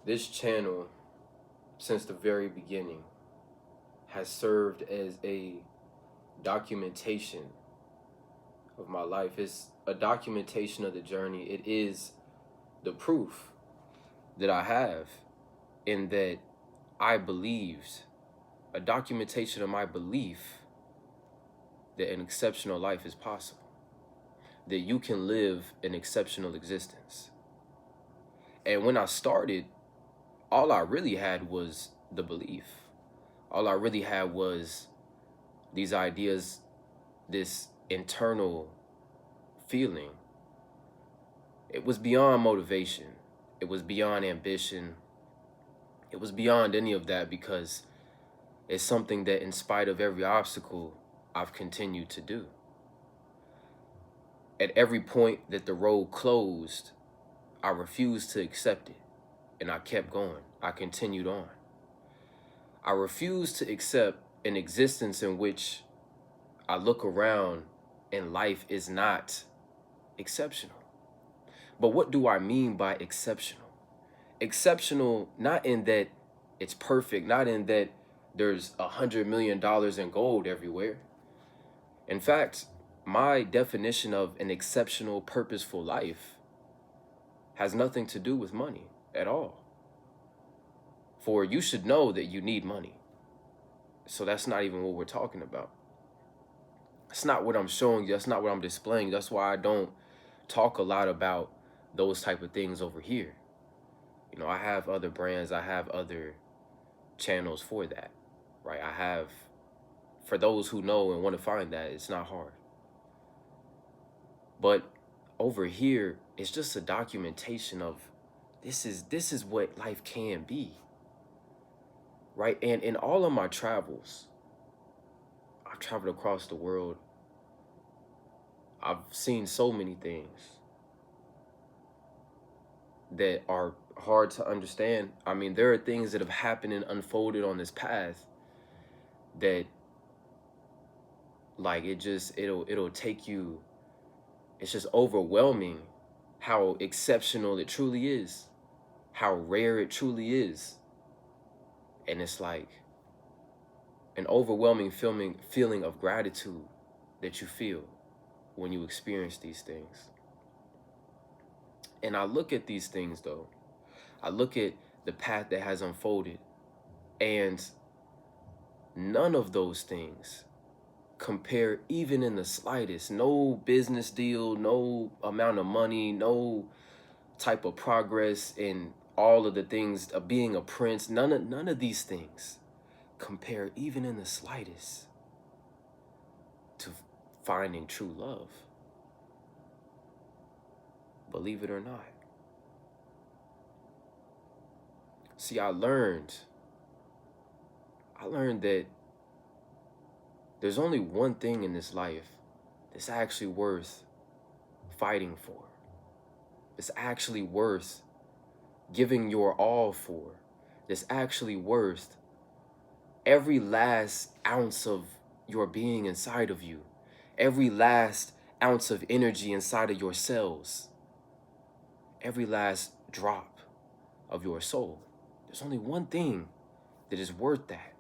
This channel, since the very beginning, has served as a documentation of my life. It's a documentation of the journey. It is the proof that I have in that I believed, a documentation of my belief that an exceptional life is possible, that you can live an exceptional existence. And when I started, all I really had was the belief. All I really had was these ideas, this internal feeling. It was beyond motivation. It was beyond ambition. It was beyond any of that because it's something that, in spite of every obstacle, I've continued to do. At every point that the road closed, I refused to accept it, and I kept going. I continued on. I refused to accept an existence in which I look around and life is not exceptional. But what do I mean by exceptional? Exceptional, not in that it's perfect, not in that there's $100 million in gold everywhere. In fact, my definition of an exceptional, purposeful life has nothing to do with money at all. For you should know that you need money. So that's not even what we're talking about. That's not what I'm showing you. That's not what I'm displaying. That's why I don't talk a lot about those type of things over here. You know, I have other brands. I have other channels for that, right? I have, for those who know and want to find that, it's not hard. But over here, it's just a documentation of this is what life can be, right? And in all of my travels, I've traveled across the world. I've seen so many things that are hard to understand. I mean, there are things that have happened and unfolded on this path that, like, it'll take you, it's just overwhelming how exceptional it truly is, how rare it truly is. And it's like an overwhelming feeling of gratitude that you feel when you experience these things. And I look at these things, though. I look at the path that has unfolded, and none of those things compare even in the slightest. No business deal, no amount of money, no type of progress in all of the things of being a prince. None of these things compare even in the slightest to finding true love. Believe it or not. See, I learned that there's only one thing in this life that's actually worth fighting for. It's actually worth giving your all for. That's actually worth every last ounce of your being inside of you, every last ounce of energy inside of your cells, every last drop of your soul. There's only one thing that is worth that,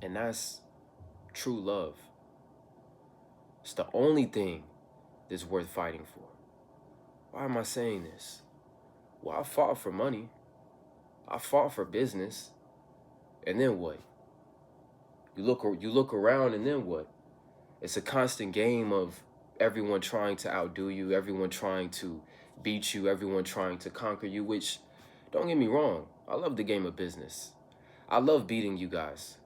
and that's true love. It's the only thing that's worth fighting for. Why am I saying this? Well, I fought for money. I fought for business. And then what? You look around, and then what? It's a constant game of everyone trying to outdo you, everyone trying to beat you, everyone trying to conquer you, which, don't get me wrong, I love the game of business. I love beating you guys.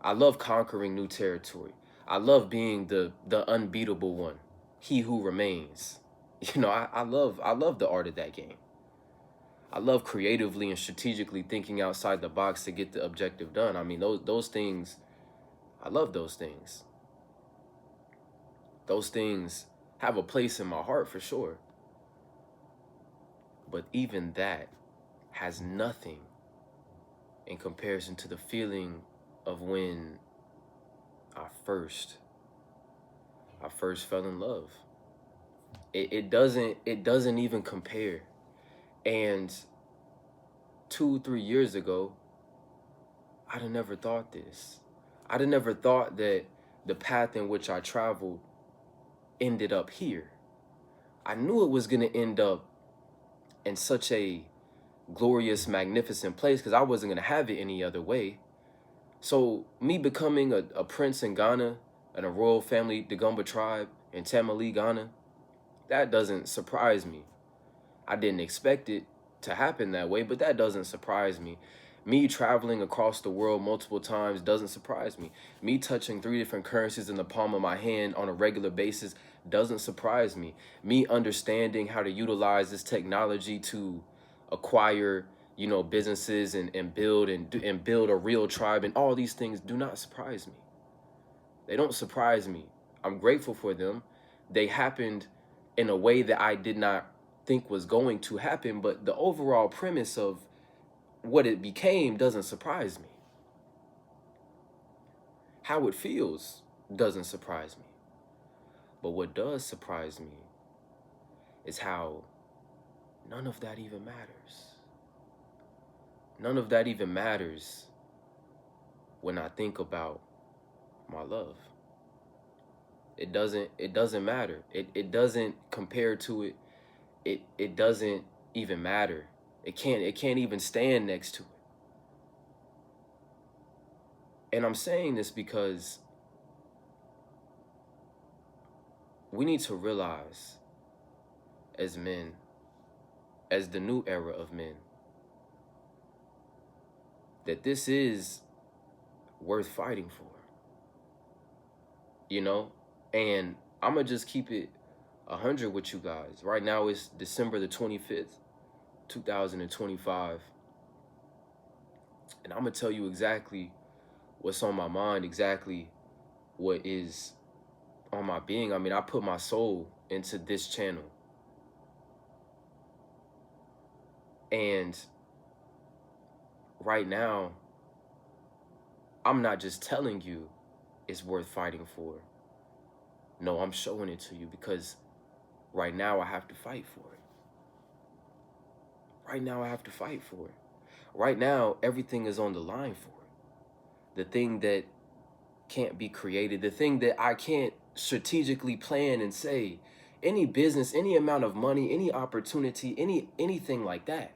I love conquering new territory. I love being the unbeatable one, he who remains. You know, I love the art of that game. I love creatively and strategically thinking outside the box to get the objective done. I mean, those things, I love those things. Those things have a place in my heart for sure. But even that has nothing in comparison to the feeling of when I first fell in love. It doesn't even compare. And 2, 3 years ago, I'd have never thought this. I'd have never thought that the path in which I traveled ended up here. I knew it was going to end up in such a glorious, magnificent place because I wasn't going to have it any other way. So me becoming a prince in Ghana and a royal family, the Gumba tribe in Tamale, Ghana, that doesn't surprise me. I didn't expect it to happen that way, but that doesn't surprise me. Me traveling across the world multiple times doesn't surprise me. Me touching 3 different currencies in the palm of my hand on a regular basis doesn't surprise me. Me understanding how to utilize this technology to acquire, businesses and build a real tribe and all these things do not surprise me. They don't surprise me. I'm grateful for them. They happened in a way that I did not think was going to happen, but the overall premise of what it became doesn't surprise me. How it feels doesn't surprise me. But what does surprise me is how none of that even matters. None of that even matters when I think about my love. It doesn't matter. It doesn't compare to it. It doesn't even matter. It can't even stand next to it. And I'm saying this because we need to realize as men, as the new era of men, that this is worth fighting for. And I'm going to just keep it 100 with you guys. Right now it's December the 25th, 2025. And I'm going to tell you exactly what's on my mind, exactly what is on my being. I mean, I put my soul into this channel. And right now, I'm not just telling you it's worth fighting for. No, I'm showing it to you because right now I have to fight for it. Right now I have to fight for it. Right now, everything is on the line for it. The thing that can't be created, the thing that I can't strategically plan and say, any business, any amount of money, any opportunity, anything like that,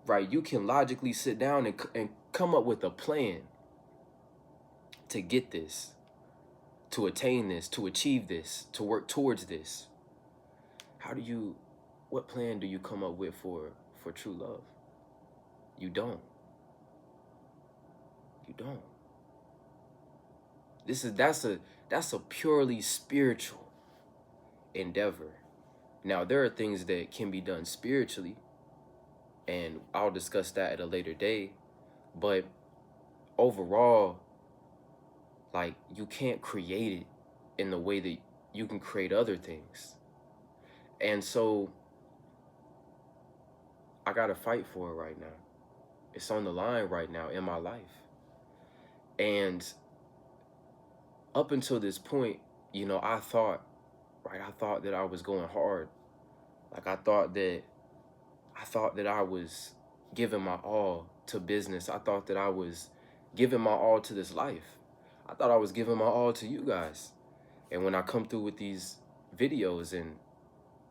right? You can logically sit down and come up with a plan to get this, to attain this, to achieve this, to work towards this. What plan do you come up with for true love? You don't. You don't. That's a purely spiritual endeavor. Now, there are things that can be done spiritually, and I'll discuss that at a later day. But overall, like, you can't create it in the way that you can create other things. And so I gotta fight for it right now. It's on the line right now in my life. And up until this point, I thought that I was going hard. Like I thought that I was giving my all to business. I thought that I was giving my all to this life. I thought I was giving my all to you guys. And when I come through with these videos and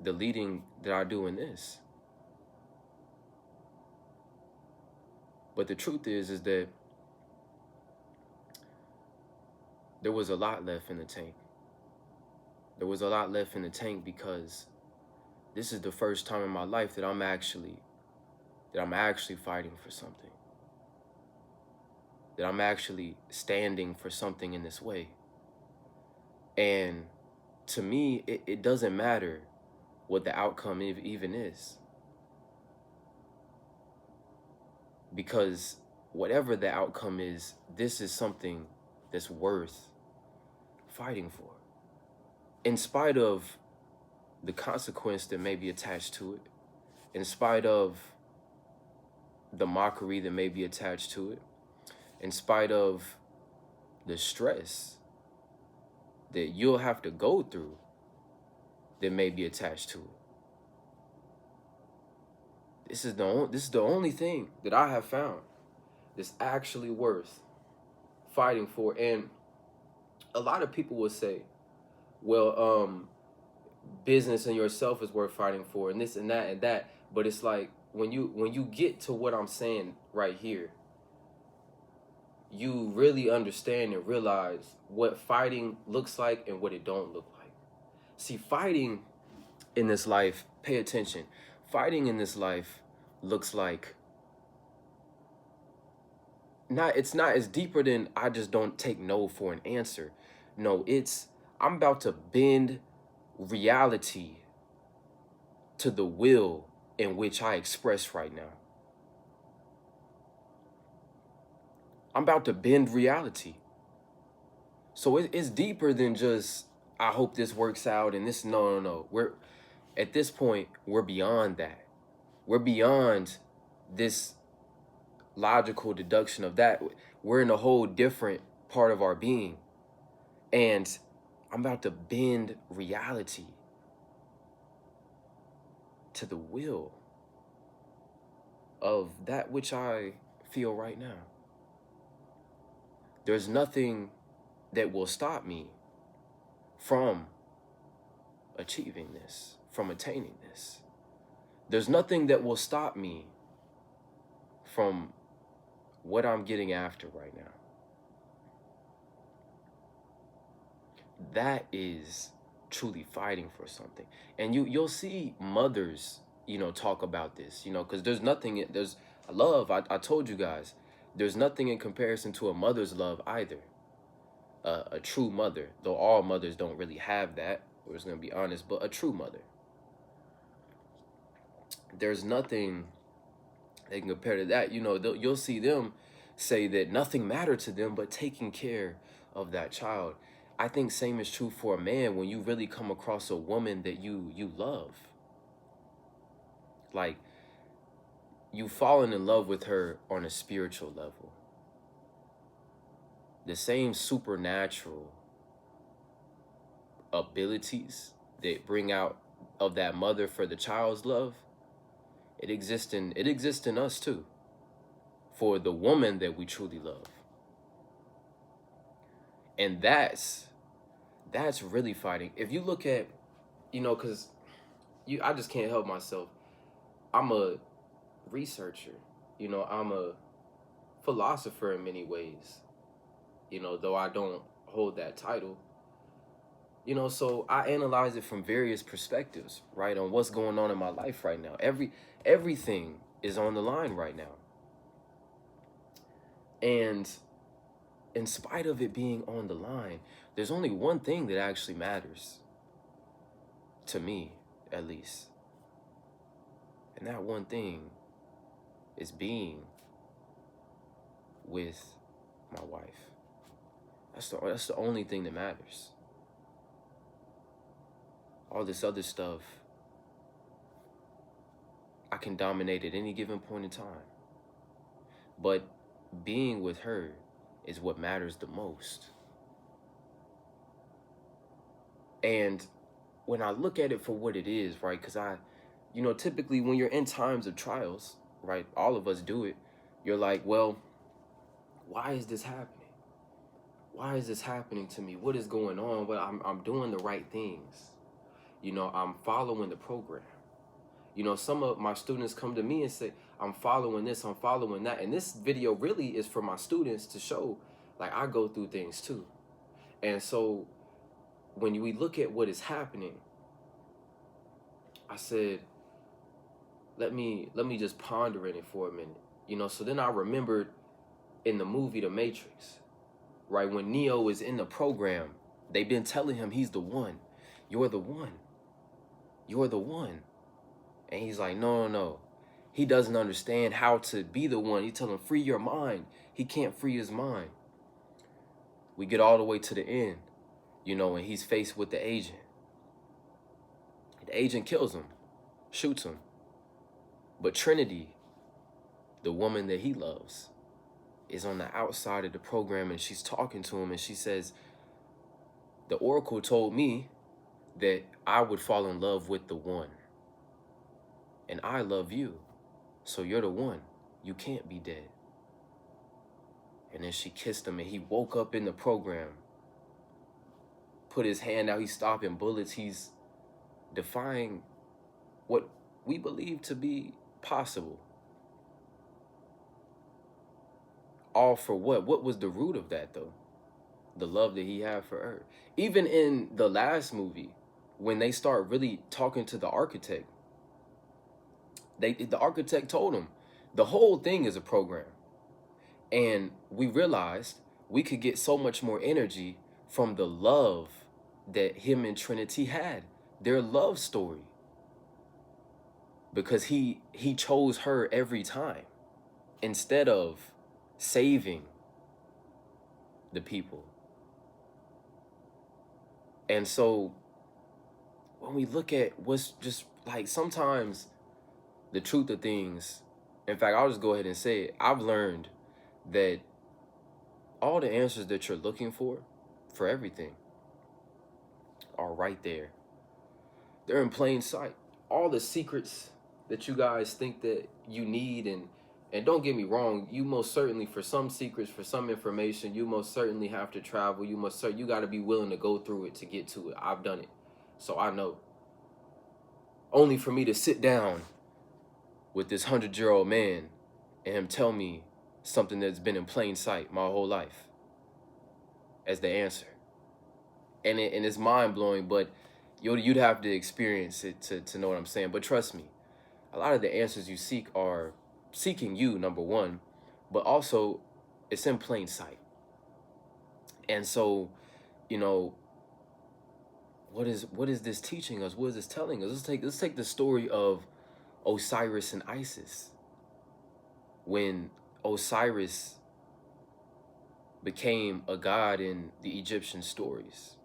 the leading that I do in this. But the truth is that there was a lot left in the tank. There was a lot left in the tank because this is the first time in my life that I'm actually fighting for something. That I'm actually standing for something in this way. And to me, it doesn't matter what the outcome even is. Because whatever the outcome is, this is something that's worth fighting for. In spite of the consequence that may be attached to it, in spite of the mockery that may be attached to it, in spite of the stress that you'll have to go through that may be attached to it. this is the only thing that I have found that's actually worth fighting for. And a lot of people will say, well, business and yourself is worth fighting for, and this and that and that. But it's like when you get to what I'm saying right here, you really understand and realize what fighting looks like and what it don't look like. See, fighting in this life, pay attention. Fighting in this life looks like it's not as deeper than I just don't take no for an answer. No, it's I'm about to bend reality to the will in which I express right now. I'm about to bend reality. So it's deeper than just, I hope this works out and this, no. We're, at this point, we're beyond that. We're beyond this logical deduction of that. We're in a whole different part of our being. And I'm about to bend reality to the will of that which I feel right now. There's nothing that will stop me from achieving this, from attaining this. There's nothing that will stop me from what I'm getting after right now. That is truly fighting for something. And you'll see mothers, talk about this, because there's nothing, love, I told you guys, there's nothing in comparison to a mother's love either. A true mother, though all mothers don't really have that, we're just going to be honest, but a true mother. There's nothing they can compare to that. You'll see them say that nothing mattered to them but taking care of that child. I think same is true for a man when you really come across a woman that you love. Like, you've fallen in love with her on a spiritual level. The same supernatural abilities that bring out of that mother for the child's love, it exists in us too, for the woman that we truly love. And that's really fighting. If you look at, because I just can't help myself. I'm a researcher, I'm a philosopher in many ways, though I don't hold that title. So I analyze it from various perspectives, right, on what's going on in my life right now. Everything is on the line right now. And in spite of it being on the line, there's only one thing that actually matters, to me, at least. And that one thing is being with my wife. That's the only thing that matters. All this other stuff, I can dominate at any given point in time. But being with her is what matters the most. And when I look at it for what it is, right, because typically when you're in times of trials, right, all of us do it, you're like, well, why is this happening? Why is this happening to me? What is going on? Well, I'm doing the right things. I'm following the program. Some of my students come to me and say, I'm following this, I'm following that. And this video really is for my students to show, like, I go through things too. And so when we look at what is happening, I said, let me just ponder in it for a minute. So then I remembered in the movie The Matrix, right, when Neo is in the program, they've been telling him he's the one. You're the one. You're the one. And he's like, no. He doesn't understand how to be the one. He tells him, free your mind. He can't free his mind. We get all the way to the end, and he's faced with the agent. The agent kills him, shoots him. But Trinity, the woman that he loves, is on the outside of the program, and she's talking to him, and she says, the Oracle told me that I would fall in love with the one. And I love you. So you're the one. You can't be dead. And then she kissed him, and he woke up in the program, put his hand out, he's stopping bullets, he's defying what we believe to be possible. All for what? What was the root of that, though? The love that he had for her. Even in the last movie, when they start really talking to the architect, the architect told him the whole thing is a program. And we realized we could get so much more energy from the love that him and Trinity had, their love story. Because he chose her every time instead of saving the people. And so when we look at what's just like, sometimes the truth of things, in fact, I'll just go ahead and say it, I've learned that all the answers that you're looking for everything, are right there. They're in plain sight. All the secrets that you guys think that you need, and don't get me wrong, you most certainly, for some secrets, for some information, you most certainly have to travel. You got to be willing to go through it to get to it. I've done it, so I know. Only for me to sit down with this 100-year-old man and him tell me something that's been in plain sight my whole life as the answer. And it's mind-blowing, but you'd have to experience it to know what I'm saying. But trust me, a lot of the answers you seek are seeking you, number one, but also it's in plain sight. And so, you know, what is this teaching us? What is this telling us? Let's take the story of Osiris and Isis. When Osiris became a god in the Egyptian stories,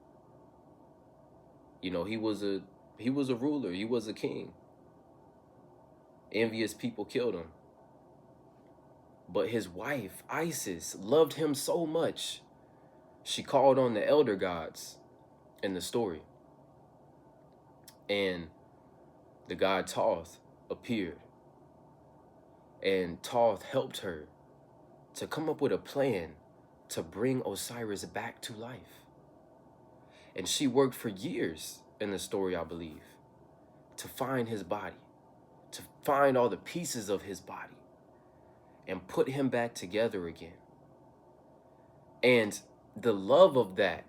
you know, he was a ruler, he was a king. Envious people killed him. But his wife, Isis, loved him so much, she called on the elder gods in the story. And the god Thoth appeared. And Thoth helped her to come up with a plan to bring Osiris back to life. And she worked for years in the story, I believe, to find his body, to find all the pieces of his body and put him back together again. And the love of that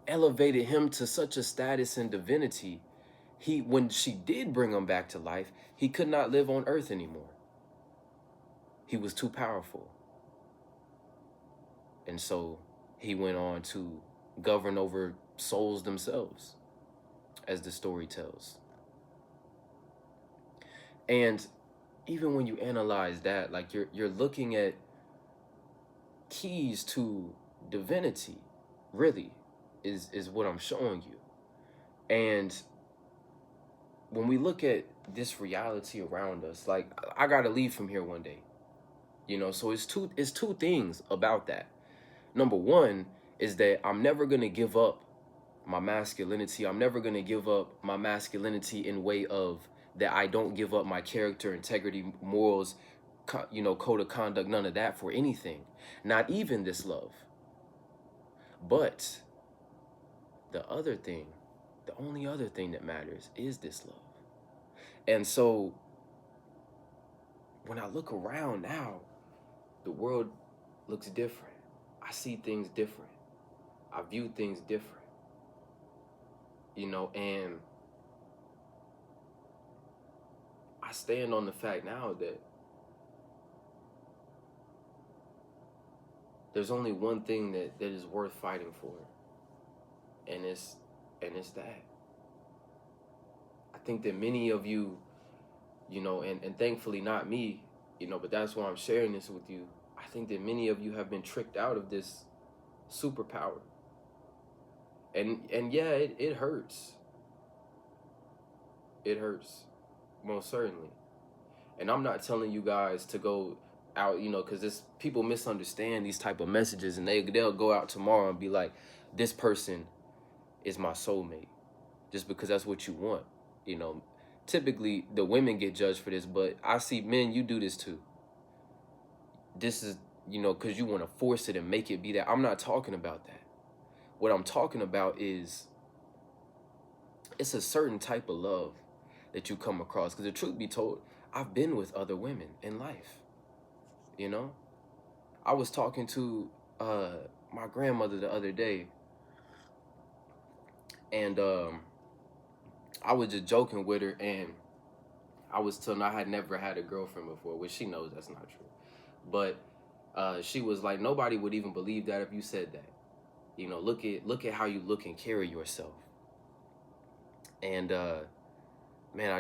elevated him to such a status in divinity. When she did bring him back to life, he could not live on earth anymore. He was too powerful. And so he went on to govern over souls themselves, as the story tells. And even when you analyze that, like you're looking at keys to divinity, really, is what I'm showing you. And when we look at this reality around us, like, I gotta leave from here one day, you know. So it's two things about that. Number one is that I'm never gonna give up my masculinity. I'm never gonna give up my masculinity in way of that I don't give up my character, integrity, morals, code of conduct, none of that for anything, not even this love. But the only other thing that matters is this love. And so when I look around now, the world looks different. I see things different. I view things different. You know, and I stand on the fact now that there's only one thing that is worth fighting for. And it's that. I think that many of you, you know, and thankfully not me, you know, but that's why I'm sharing this with you. I think that many of you have been tricked out of this superpower. And yeah, it hurts. It hurts, most certainly. And I'm not telling you guys to go out, you know, because people misunderstand these type of messages, and they'll go out tomorrow and be like, this person is my soulmate, just because that's what you want. You know, typically the women get judged for this, but I see men, you do this too. This is, you know, because you want to force it and make it be that. I'm not talking about that. What I'm talking about is it's a certain type of love that you come across. Because the truth be told, I've been with other women in life. You know, I was talking to my grandmother the other day, and I was just joking with her, and I was telling her I had never had a girlfriend before, which she knows that's not true. But she was like, nobody would even believe that if you said that. You know, look at how you look and carry yourself. And man,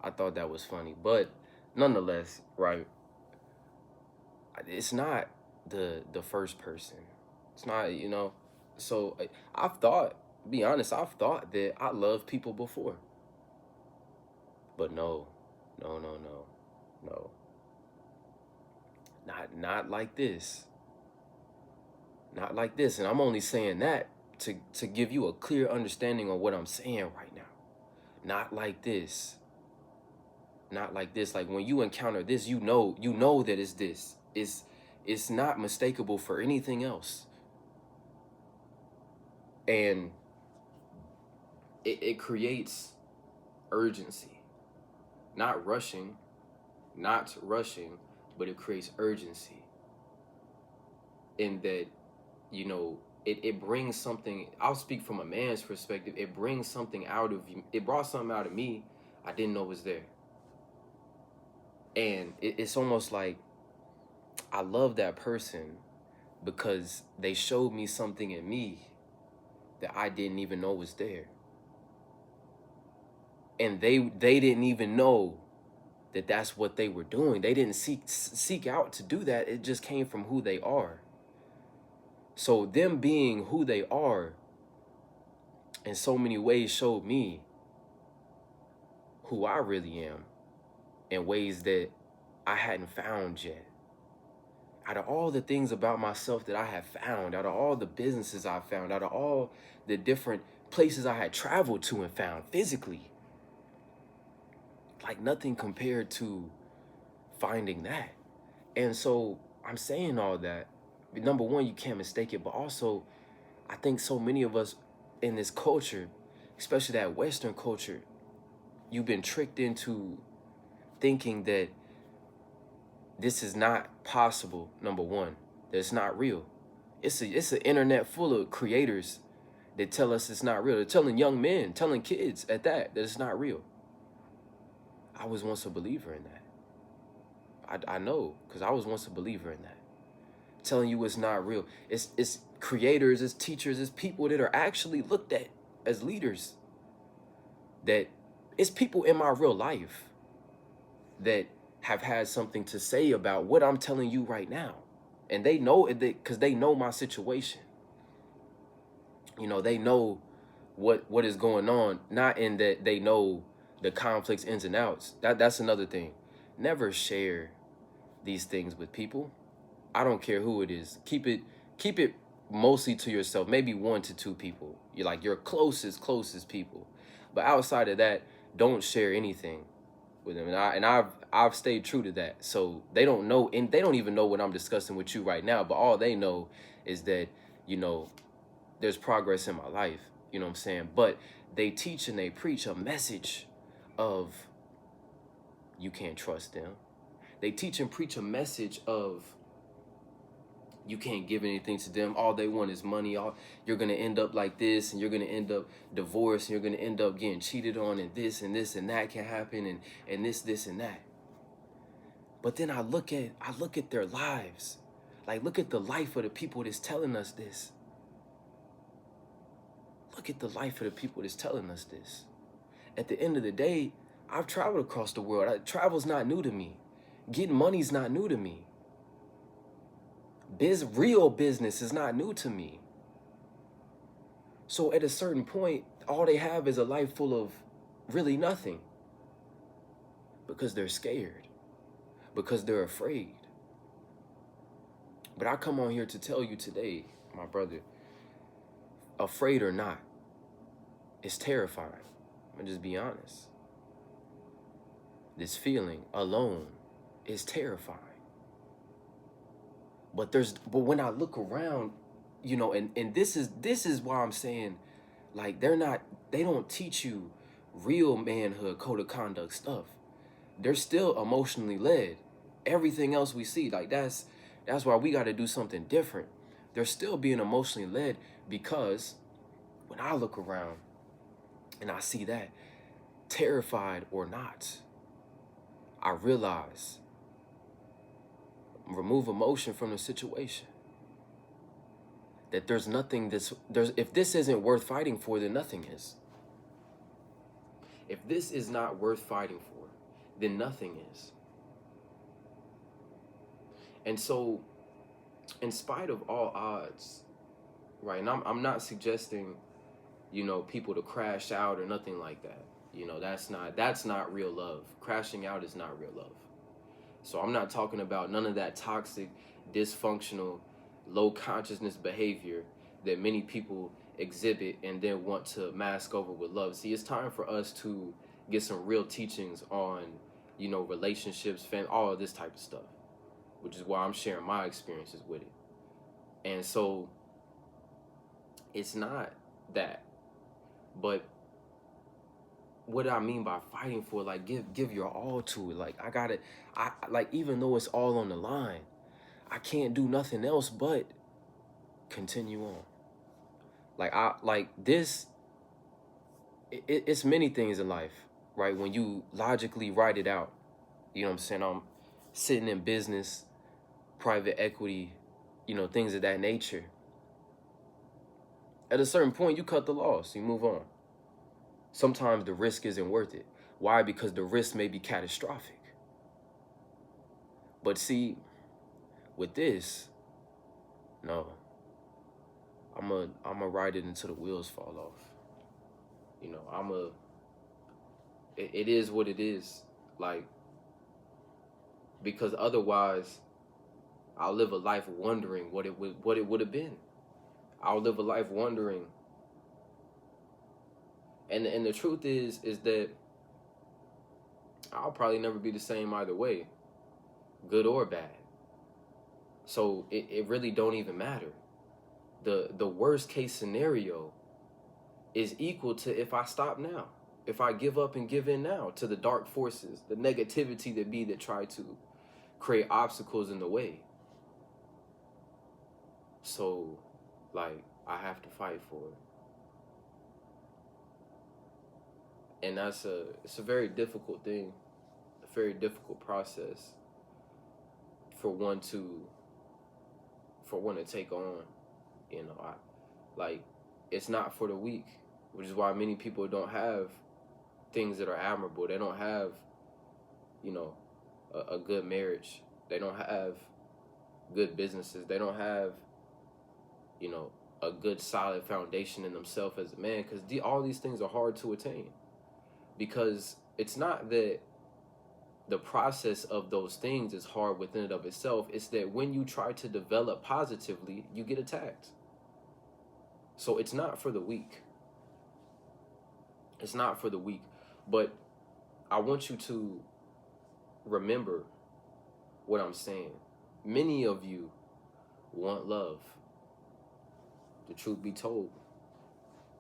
I thought that was funny. But nonetheless, right, it's not the first person. It's not, you know. So I've thought, be honest, I've thought that I loved people before. But no. Not like this. Not like this. And I'm only saying that to give you a clear understanding of what I'm saying right now. Not like this. Not like this. Like when you encounter this, you know that it's this. It's not mistakable for anything else. And it creates urgency. Not rushing, but it creates urgency. In that, you know, it brings something. I'll speak from a man's perspective. It brings something out of you. It brought something out of me I didn't know was there. And it's almost like I love that person because they showed me something in me that I didn't even know was there. And they didn't even know that that's what they were doing. They didn't seek out to do that. It just came from who they are. So them being who they are in so many ways showed me who I really am in ways that I hadn't found yet. Out of all the things about myself that I have found, out of all the businesses I found, out of all the different places I had traveled to and found physically, like nothing compared to finding that. And so I'm saying all that. Number one, you can't mistake it, but also I think so many of us in this culture, especially that Western culture, you've been tricked into thinking that this is not possible. Number one, that it's not real. It's an internet full of creators that tell us it's not real. They're telling young men, telling kids at that it's not real. I was once a believer in that. I know, because I was once a believer in that. Telling you it's not real. It's creators, it's teachers, it's people that are actually looked at as leaders. That it's people in my real life that have had something to say about what I'm telling you right now. And they know it because they know my situation. You know, they know what is going on, not in that they know the conflicts ins and outs. That's another thing. Never share these things with people. I don't care who it is. Keep it mostly to yourself. Maybe 1 to 2 people. You're like your closest people. But outside of that, don't share anything with them. And I've stayed true to that. So they don't know, and they don't even know what I'm discussing with you right now. But all they know is that, you know, there's progress in my life. You know what I'm saying? But they teach and they preach a message of you can't trust them. They teach and preach a message of you can't give anything to them. All they want is money. You're going to end up like this, and you're going to end up divorced, and you're going to end up getting cheated on, and this and that can happen, and this and that. But then I look at their lives. Like, look at the life of the people that's telling us this. Look at the life of the people that's telling us this. At the end of the day, I've traveled across the world. Travel's not new to me. Getting money's not new to me. Real business is not new to me. So at a certain point, all they have is a life full of really nothing. Because they're scared. Because they're afraid. But I come on here to tell you today, my brother, afraid or not, it's terrifying. I'm gonna just be honest. this feeling alone is terrifying. But when I look around, and this is why I'm saying, like, they don't teach you real manhood code of conduct stuff. They're still emotionally led. Everything else we see, like, that's why we got to do something different. They're still being emotionally led, because when I look around and I see that, terrified or not, I realize, remove emotion from the situation, that there's nothing if this isn't worth fighting for, then nothing is. If this is not worth fighting for, then nothing is. And so, in spite of all odds, right, and I'm not suggesting, people to crash out or nothing like that. That's not real love. Crashing out is not real love. So I'm not talking about none of that toxic, dysfunctional, low consciousness behavior that many people exhibit and then want to mask over with love. See, it's time for us to get some real teachings on, relationships, all of this type of stuff, which is why I'm sharing my experiences with it. And so it's not that, but what I mean by fighting for, like, give your all to it. Like, I like, even though it's all on the line, I can't do nothing else but continue on. It's many things in life, right? When you logically write it out, you know what I'm saying? I'm sitting in business, private equity, things of that nature. At a certain point, you cut the loss, you move on. Sometimes the risk isn't worth it. Why? Because the risk may be catastrophic. But see, with this, no, I'm a ride it until the wheels fall off. It is what it is. Like, because otherwise, I'll live a life wondering what it would have been. I'll live a life wondering. And the truth is that I'll probably never be the same either way, good or bad. So it really don't even matter. The worst case scenario is equal to if I stop now, if I give up and give in now to the dark forces, the negativity that try to create obstacles in the way. So, like, I have to fight for it. And it's a very difficult thing, a very difficult process for one to take on. It's not for the weak, which is why many people don't have things that are admirable. They don't have, a good marriage. They don't have good businesses. They don't have, a good solid foundation in themselves as a man, because all these things are hard to attain. Because it's not that the process of those things is hard within and of itself. It's that when you try to develop positively, you get attacked. So it's not for the weak. It's not for the weak. But I want you to remember what I'm saying. Many of you want love. The truth be told,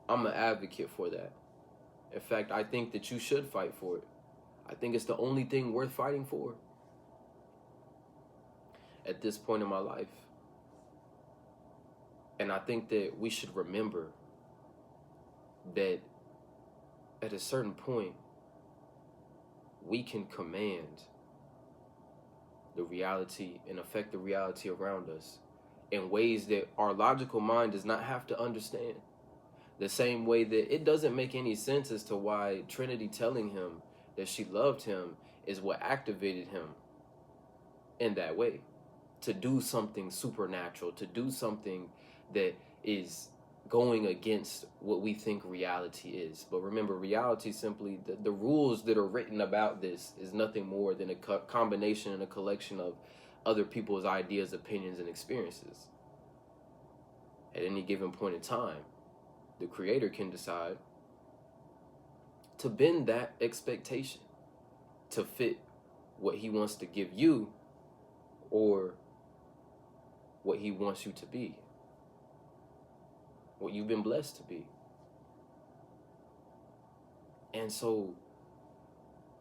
I'm an advocate for that. In fact, I think that you should fight for it. I think it's the only thing worth fighting for at this point in my life. And I think that we should remember that at a certain point, we can command the reality and affect the reality around us in ways that our logical mind does not have to understand. The same way that it doesn't make any sense as to why Trinity telling him that she loved him is what activated him in that way, to do something supernatural, to do something that is going against what we think reality is. But remember, reality simply, the rules that are written about this is nothing more than a combination and a collection of other people's ideas, opinions, and experiences. At any given point in time, the Creator can decide to bend that expectation, to fit what he wants to give you or what he wants you to be, what you've been blessed to be. And so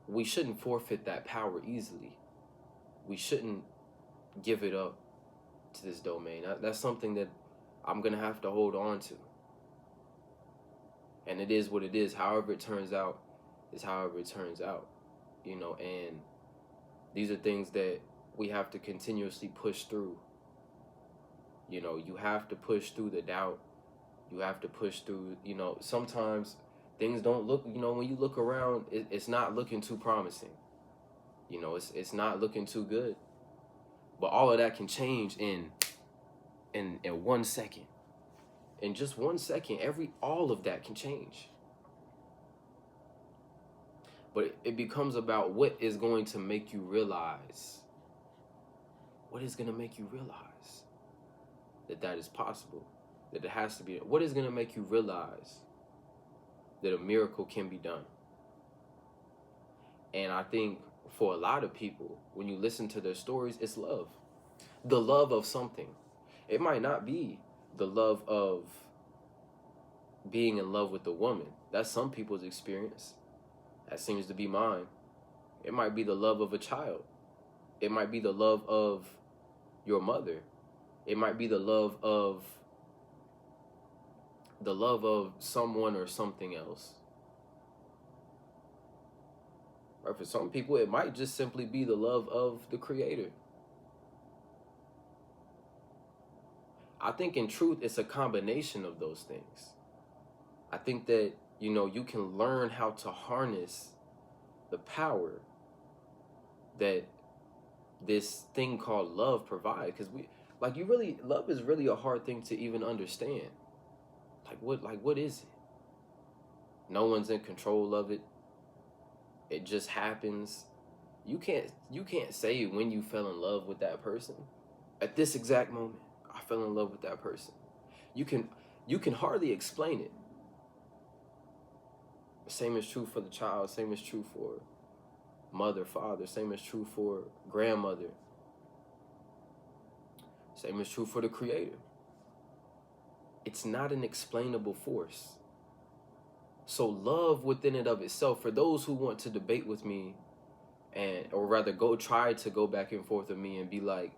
we shouldn't forfeit that power easily. We shouldn't give it up to this domain. That's something that I'm going to have to hold on to. And it is what it is. However it turns out is however it turns out, you know, and these are things that we have to continuously push through. You know, you have to push through the doubt. You have to push through, you know, sometimes things don't look, you know, when you look around, it's not looking too promising. You know, it's not looking too good. But all of that can change in 1 second. In just 1 second, all of that can change. But it becomes about what is going to make you realize. What is going to make you realize that is possible, that it has to be? What is going to make you realize that a miracle can be done? And I think for a lot of people, when you listen to their stories, it's love. The love of something. It might not be the love of being in love with a woman. That's some people's experience. That seems to be mine. It might be the love of a child. It might be the love of your mother. It might be the love of someone or something else. Or for some people, it might just simply be the love of the Creator. I think in truth, it's a combination of those things. I think that, you know, you can learn how to harness the power that this thing called love provides. Because love is really a hard thing to even understand. What is it? No one's in control of it. It just happens. You can't say when you fell in love with that person. At this exact moment, I fell in love with that person. You can hardly explain it. The same is true for the child. Same is true for mother, father. Same is true for grandmother. Same is true for the Creator. It's not an explainable force. So love within and of itself, for those who want to debate with me, or rather try to go back and forth with me and be like,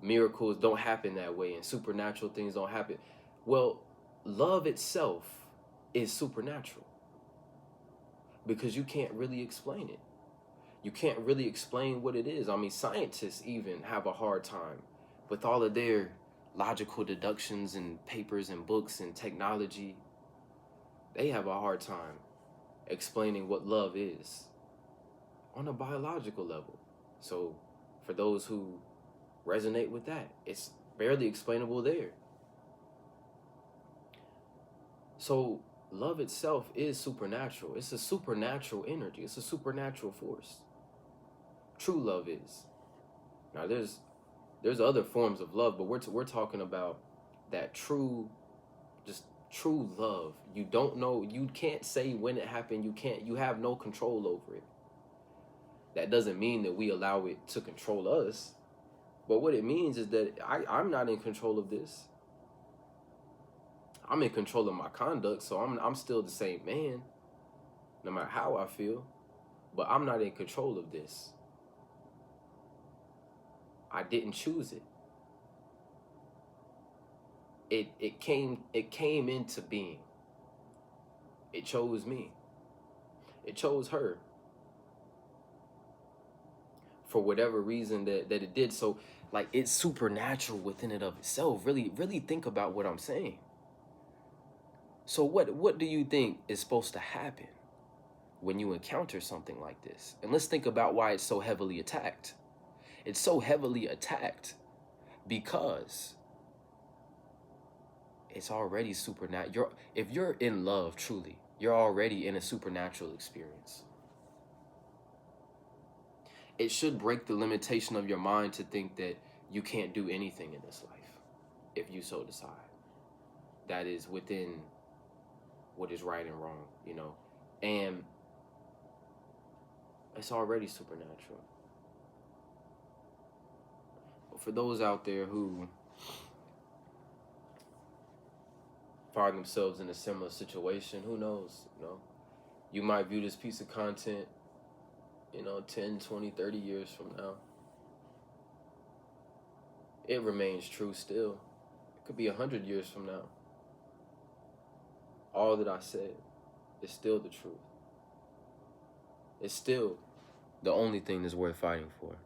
miracles don't happen that way and supernatural things don't happen. Well, love itself is supernatural because you can't really explain it. You can't really explain what it is. I mean, scientists even have a hard time with all of their logical deductions and papers and books and technology. They have a hard time explaining what love is on a biological level. So for those who resonate with that, it's barely explainable there. So love itself is supernatural. It's a supernatural energy. It's a supernatural force. True love is. Now there's other forms of love, but we're talking about that true love. You don't know, you can't say when it happened, you have no control over it. That doesn't mean that we allow it to control us. But what it means is that I'm not in control of this. I'm in control of my conduct, so I'm still the same man, no matter how I feel. But I'm not in control of this. I didn't choose it. It came into being. It chose me. It chose her. For whatever reason that it did. So like, it's supernatural within and of itself. Really, really think about what I'm saying. So what do you think is supposed to happen when you encounter something like this? And let's think about why it's so heavily attacked. It's so heavily attacked because it's already supernatural. If you're in love truly, you're already in a supernatural experience. It should break the limitation of your mind to think that you can't do anything in this life if you so decide. That is within what is right and wrong, you know. And It's already supernatural. But for those out there who find themselves in a similar situation, who knows, you might view this piece of content, 10, 20, 30 years from now. It remains true still. It could be 100 years from now. All that I said is still the truth. It's still the only thing that's worth fighting for.